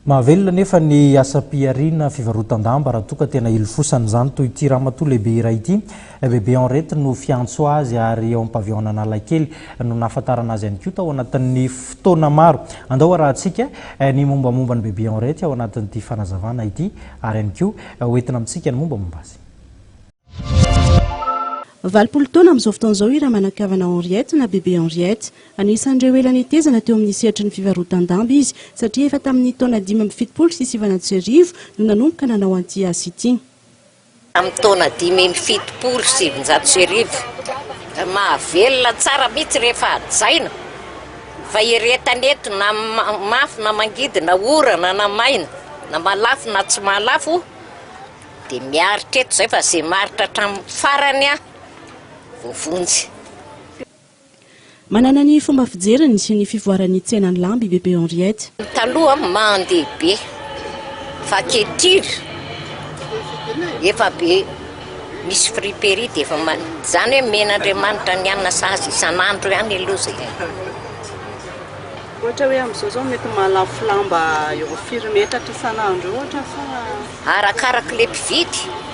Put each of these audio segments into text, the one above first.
Mahavelona nefa ny asa-piariana fivarotandamba raha toa ka tena ilofosany izany toy ity ramatoa lehibe iray ity. Bebe Henriette no fiantso azy ary eo am-pavillon Analakely no nahafantarana azy ihany koa tao anatin'ny fotoana maro. Andao arahantsika ny mombamomba ny Bebe Henriette ao anatin'ity fanazavana ity ary ihany koa hoentina amintsika ny mombamomba azy. Valopolo taona amin'izao fotoan'izao ira manakavana Henriette na Bebe Henriette. Anisan'ireo elany tezana teo amin'ny sehatry ny fivarotandamba izy satria efa tamin'ny taona 5 sy 7 no nanomboka nanao an'ity asa ity. Amin'ny taona 5 sy 7 mahavelona tsara mihitsy rehefa ajaina fa iretanety na mafy na mangidy na orana na maina na malafo na tsy malafo dia miaritra eto zay fa zay maritra hatramin'ny farany voavonjy. Manana ny fomba fijeriny sy ny fivoaran'ny tsenan'ny lamba i Bebe Henriette. Taloha mandeha be fa kehitriny efa be misy friperie dia efa zany hoe men'Andriamanitra ny anona sazy isan'andro ihany aloha zay. Ohatra hoe amin'izao zao mety malafo lamba eo 4 metatra isan'andro ohatra fa arakaraka le mpividy.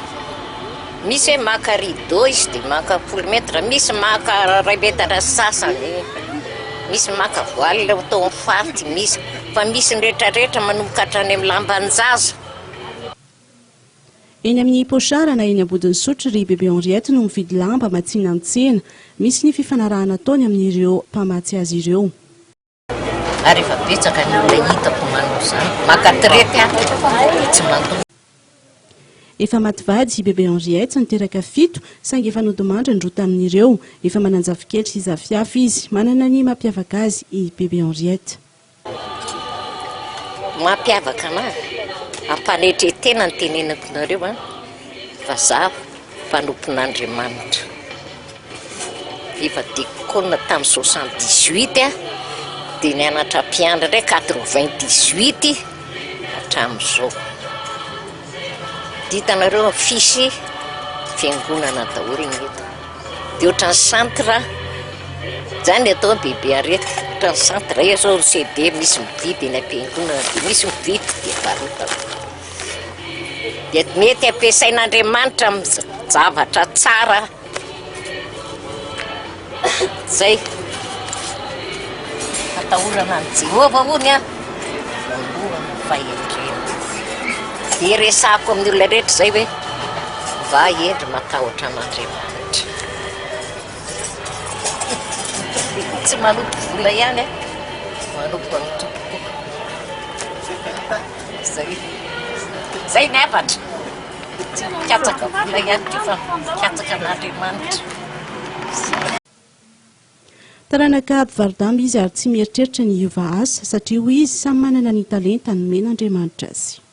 Misy hoe maka rideau izy dia maka 10 metra, misy maka 2 metatra sasany, misy maka voile atao farity, misy fa misy rehetrarehetra manomboka hatrany amin'ny lamban-jaza. Eny amin'ny pochara na eny ambodin'ny sotro ry Bebe Henriette no mividy lamba matsina amin'ny tsena. Misy ny fifanarahana ataony amin'ireo mpamatsy azy ireo. Ary efa betsaka ny olona hitako manao izany, maka trety tsy mandoa. Efa mativady i Bebe Henriette niteraka 7 saingy efa nodimandry ny rota amin'ireo. Efa mananjafikely sy zafiafy izy. Manana ny mampiavaka azy i Bebe Henriette. Mampiavaka anazy ampaneitretena ny tenenako nareo fa zaho mpanompon'Andriamanitra. Efa dekona tamin'ny 78 dia nianatra mpianatra ndray 98 hatramin'izao. Ditanareo fisy fiangonana daholo igny eto. Dia ohatran'ny centre zany atao Bebe Henriette, ohatran'ny centre io zao CD misy mividy ny ampiangonana dia misy mividy dia varotana. Dia mety ampiasain'Andriamanitra amin'ny zavatra tsara. Zay atahorana ny Jehova hony voalohany fahendrena. Dia resako amin'ny olona rehetra zay hoe va endry matahotra an'Andriamanitra. Tsy manompo vola ihany manompo amin'ny tompoko. Zay ny hevatra. Tsy mikatsaka vola ihany fa mikatsaka an'Andriamanitra. Taranaka mpivarodamba izy ary tsy mieritreritra ny hiova asa satria hoy izy samy manana ny talenta nomen'Andriamanitra azy.